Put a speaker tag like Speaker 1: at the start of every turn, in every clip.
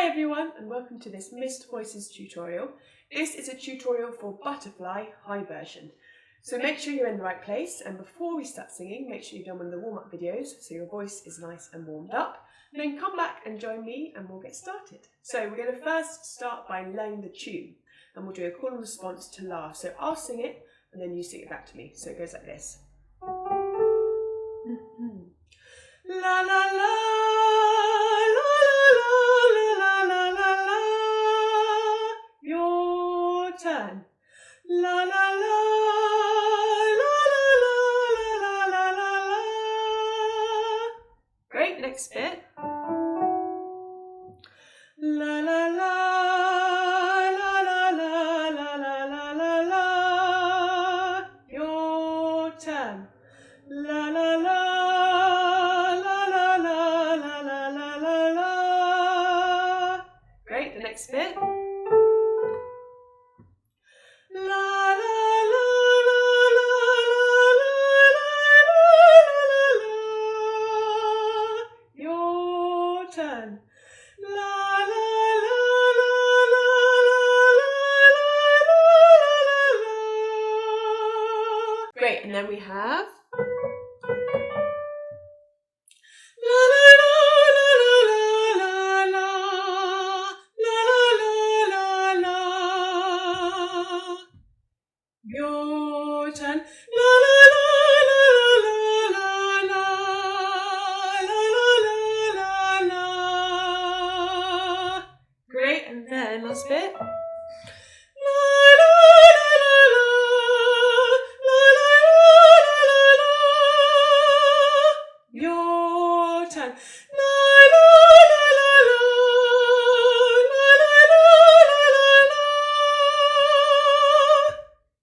Speaker 1: Hi everyone and welcome to this Missed Voices tutorial. This is a tutorial for Butterfly High version. So make sure you're in the right place, and before we start singing, make sure you've done one of the warm-up videos so your voice is nice and warmed up. And then come back and join me and we'll get started. So we're going to first start by learning the tune, and we'll do a call and response to La. So I'll sing it and then you sing it back to me. So it goes like this. La la la. Turn. La la la la la la la la la la. Great, next bit. La la la la la la la la la la la. Your turn. La la la la la la la la la la la. Great, the next bit. Turn. La la la la la la la la. Great, and then we have la la la la la la la la la la la. Your turn. La la la la la la la la la la la. Great, and then last bit. La la la la la la la la la. Your turn. La la la la la la la la.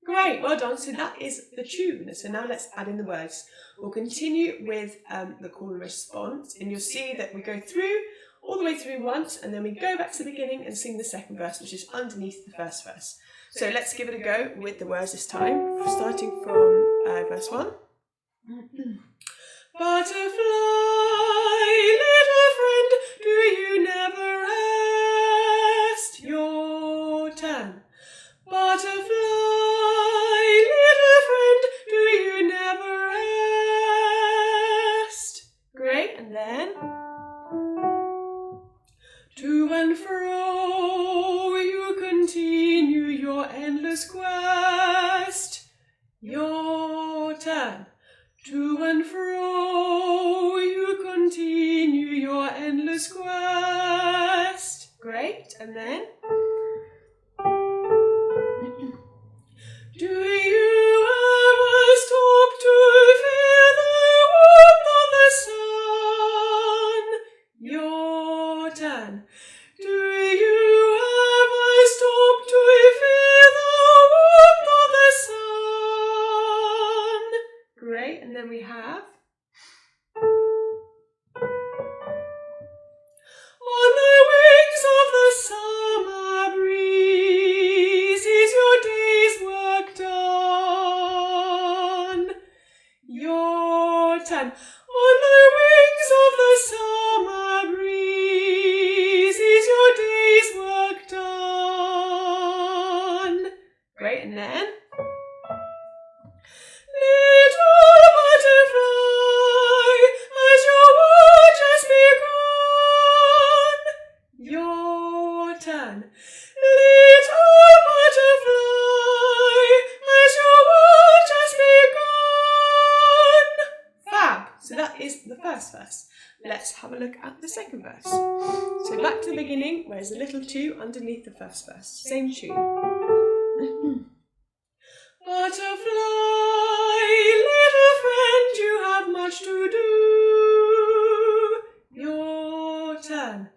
Speaker 1: Great, well done. So that is the tune. So now let's add in the words. We'll continue with the call and response, and you'll see that we go through all the way through once, and then we go back to the beginning and sing the second verse, which is underneath the first verse. So let's give it a go with the words this time, starting from verse 1. Butterfly, little friend, do you never rest? Your turn. Butterfly, little friend, do you never rest? Great, and then to and fro you continue your endless quest. Your turn. To and fro you continue your endless quest. Great, and then do you ever stop to feel the warmth of the sun? Your turn. Do you ever stop to feel the warmth of the sun? Great, and then we have on the wings of the summer breeze is your day's work done. Your turn. On the wings of the summer breeze is your day's work done. Great, and then little butterfly, has your work just begun? Your turn. Little butterfly, has your work just begun? Fab! So that is the first verse. Let's have a look at the second verse. So back to the beginning, where's the little 2 underneath the first verse. Same tune. Butterfly, little friend, you have much to do. Your turn.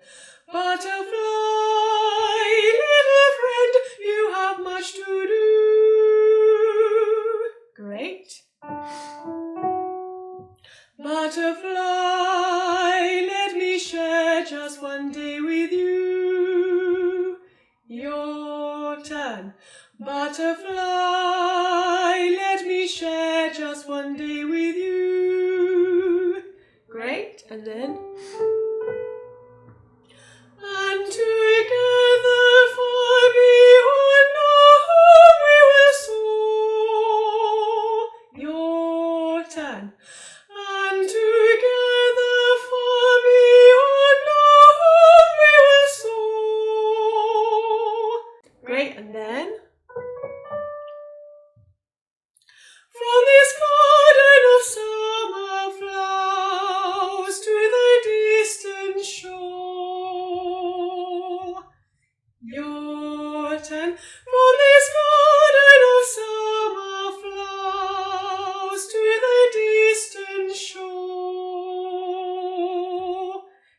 Speaker 1: Butterfly, little friend, you have much to do. Great. Butterfly, let me share just one day with you. Your turn. Butterfly, let me share just one day with you. Great, and then and to turn. From this garden of summer flowers to the distant shore.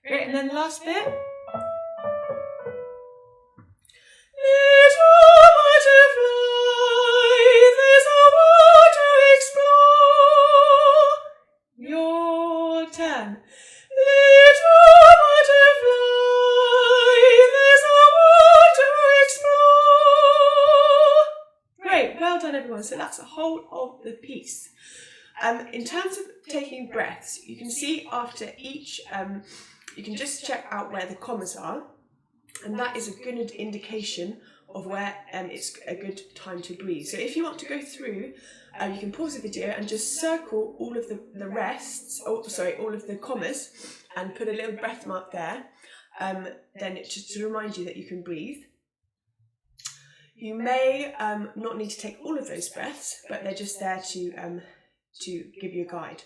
Speaker 1: Great, and then the last bit. Little butterfly, there's a world to explore. Your turn. Little butterfly, there's a world to explore. Great, well done everyone. So that's the whole of the piece. In terms of taking breaths, you can see after each, you can just check out where the commas are, and that is a good indication of where it's a good time to breathe. So if you want to go through, you can pause the video and just circle all of the rests, all of the commas, and put a little breath mark there. Then it's just to remind you that you can breathe. You may not need to take all of those breaths, but they're just there to give you a guide.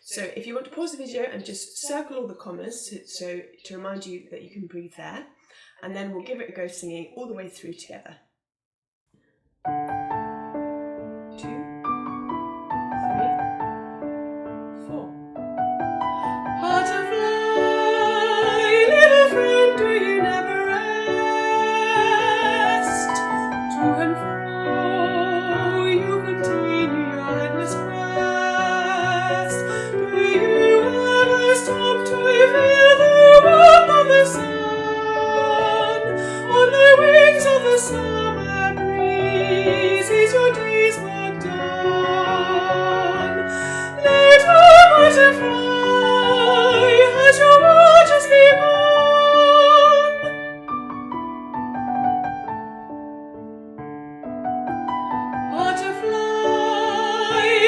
Speaker 1: So if you want to pause the video and just circle all the commas, so to remind you that you can breathe there, and then we'll give it a go singing all the way through together. 2, 3, 4. Butterfly, little friend, do you never rest? To and fro, you continue your endless quest. Do you ever stop to feel the warmth of the sun? On the wings of the summer breeze, is your day's work done? Little butterfly, has your work just begun? Butterfly,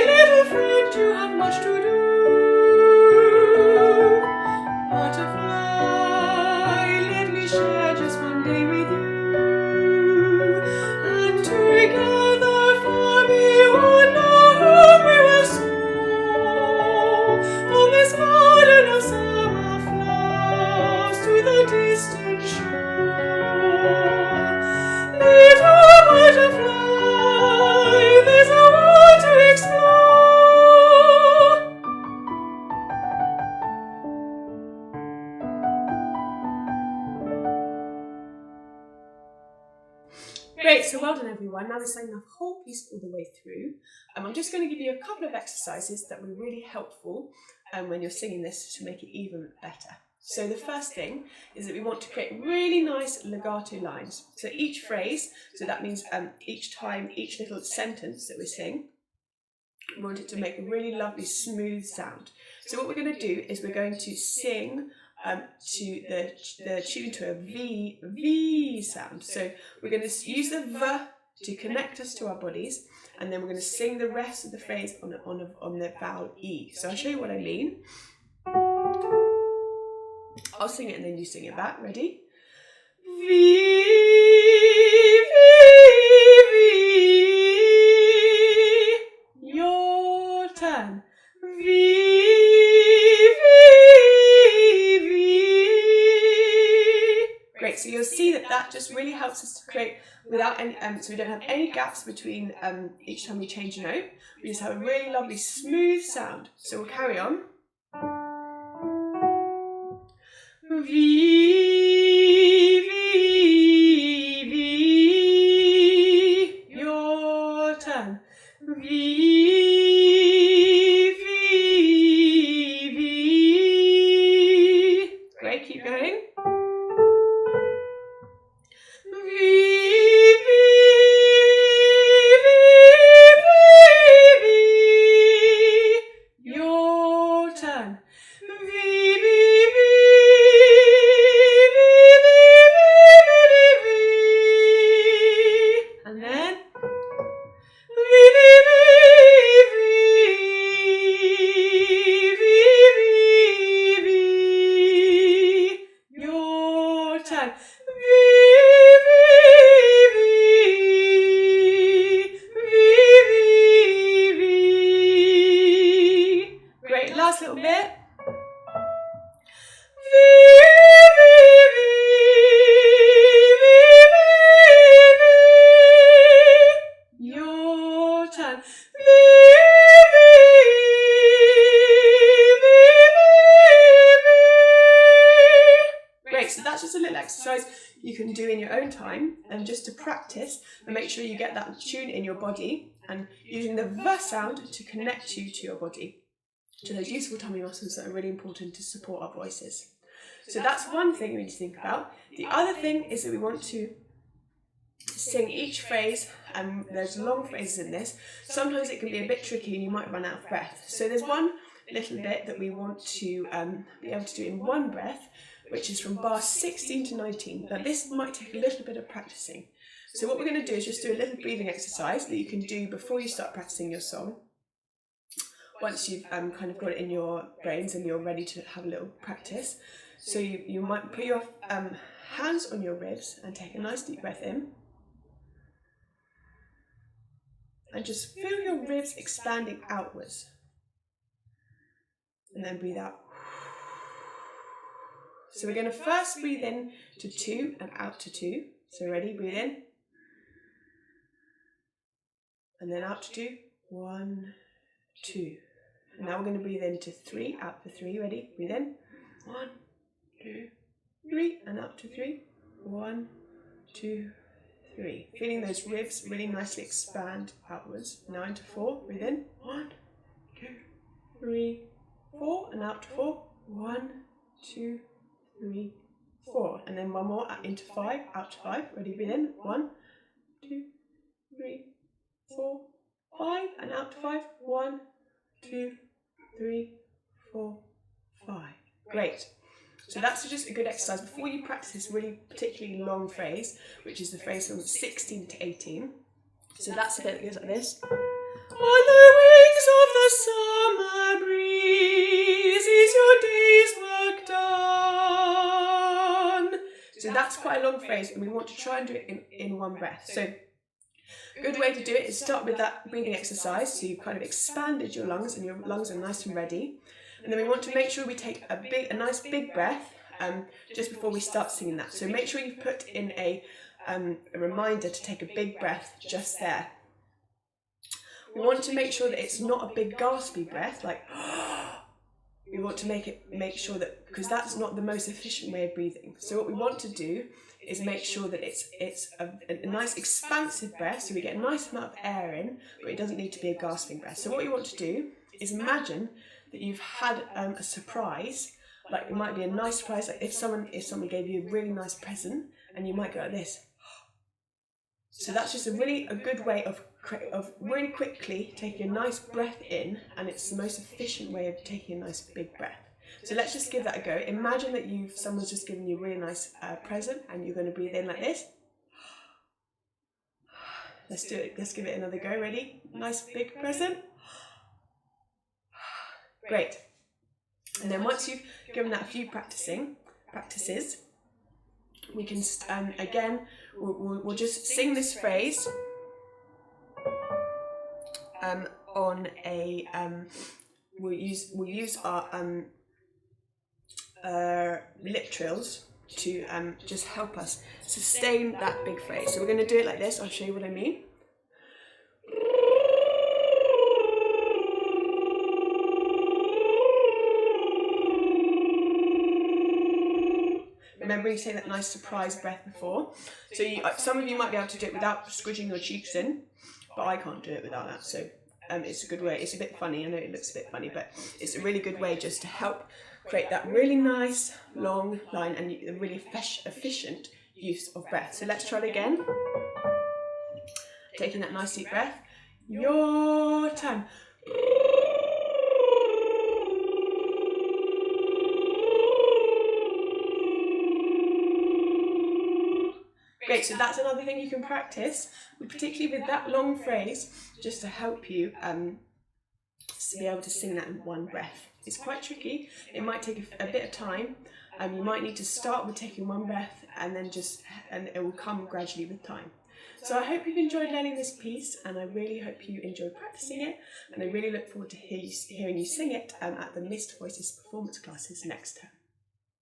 Speaker 1: little friend, you have much to do. Butterfly, let me share just one day with you, and together far beyond our home we will soar, from this garden of summer flowers to the distant shore. Little butterfly, there's a world to explore. Great, so well done everyone. Now we're saying the whole piece all the way through. I'm just going to give you a couple of exercises that will be really helpful when you're singing this to make it even better. So the first thing is that we want to create really nice legato lines. So each phrase, so that means each time, each little sentence that we sing, we want it to make a really lovely smooth sound. So what we're going to do is we're going to sing to the tune to a V sound. So we're going to use the V to connect us to our bodies, and then we're going to sing the rest of the phrase on the vowel E. So I'll show you what I mean. I'll sing it and then you sing it back. Ready? V, V, V. Your turn. V, V, V. Great. So you'll see that just really helps us to create without any so we don't have any gaps between each time we change a note. We just have a really lovely smooth sound. So we'll carry on. V, V, V. Your turn. V, V, V. Great, keep going. V, V, V, V. Your turn. V, V, V. And then your turn. Great, last little bit. exercise you can do in your own time, and just to practice and make sure you get that tune in your body and using the V sound to connect you to your body, to those useful tummy muscles that are really important to support our voices. So that's one thing we need to think about. The other thing is that we want to sing each phrase, and there's long phrases in this. Sometimes it can be a bit tricky and you might run out of breath. So there's one little bit that we want to be able to do in one breath, which is from bar 16 to 19. Now this might take a little bit of practicing. So what we're going to do is just do a little breathing exercise that you can do before you start practicing your song. Once you've kind of got it in your brains and you're ready to have a little practice. So you might put your hands on your ribs and take a nice deep breath in. And just feel your ribs expanding outwards. And then breathe out. So we're going to first breathe in to 2 and out to 2. So ready, breathe in. And then out to 2. 1, 2. And now we're going to breathe in to 3, out for 3. Ready, breathe in. 1, 2, 3. And out to 3. 1, 2, 3. Feeling those ribs really nicely expand outwards. Now into 4. Breathe in. 1, 2, 3, 4. And out to 4. 1, 2, 3, 4. And then one more into 5. Out to 5. Ready, breathe in. 1, 2, 3, 4, 5. And out to 5. 1, 2, 3, 4, 5. Great. So that's just a good exercise before you practice this really particularly long phrase, which is the phrase from 16 to 18. So that's the bit that goes like this. On the wings of the summer breeze is your day's work done. So that's quite a long phrase, and we want to try and do it in one breath. So a good way to do it is start with that breathing exercise. So you've kind of expanded your lungs and your lungs are nice and ready. And then we want to make sure we take a nice big breath just before we start singing that. So make sure you put in a reminder to take a big breath just there. We want to make sure that it's not a big gaspy breath, like we want to make sure that, because that's not the most efficient way of breathing. So what we want to do is make sure that it's a nice expansive breath, so we get a nice amount of air in, but it doesn't need to be a gasping breath. So what you want to do is imagine that you've had a surprise, like it might be a nice surprise, like if someone gave you a really nice present, and you might go like this. So that's just a good way of really quickly taking a nice breath in, and it's the most efficient way of taking a nice big breath. So let's just give that a go. Imagine that someone's just given you a really nice present, and you're going to breathe in like this. Let's do it. Let's give it another go. Ready? Nice big present. Great. And then once you've given that a few practices, we can again we'll just sing this phrase on a we'll use our lip trills to just help us sustain that big phrase. So we're going to do it like this. I'll show you what I mean. Remember you say that nice surprise breath before. So some of you might be able to do it without squidging your cheeks in, but I can't do it without that. So it's a good way. It's a bit funny. I know it looks a bit funny, but it's a really good way just to help create that really nice long line and a really efficient use of breath. So let's try it again. Taking that nice deep breath. Your time. Great, so that's another thing you can practice, particularly with that long phrase, just to help you to be able to sing that in one breath. It's quite tricky. It might take a bit of time. You might need to start with taking one breath and then and it will come gradually with time. So I hope you've enjoyed learning this piece, and I really hope you enjoy practicing it, and I really look forward to hearing you sing it at the Missed Voices performance classes next term.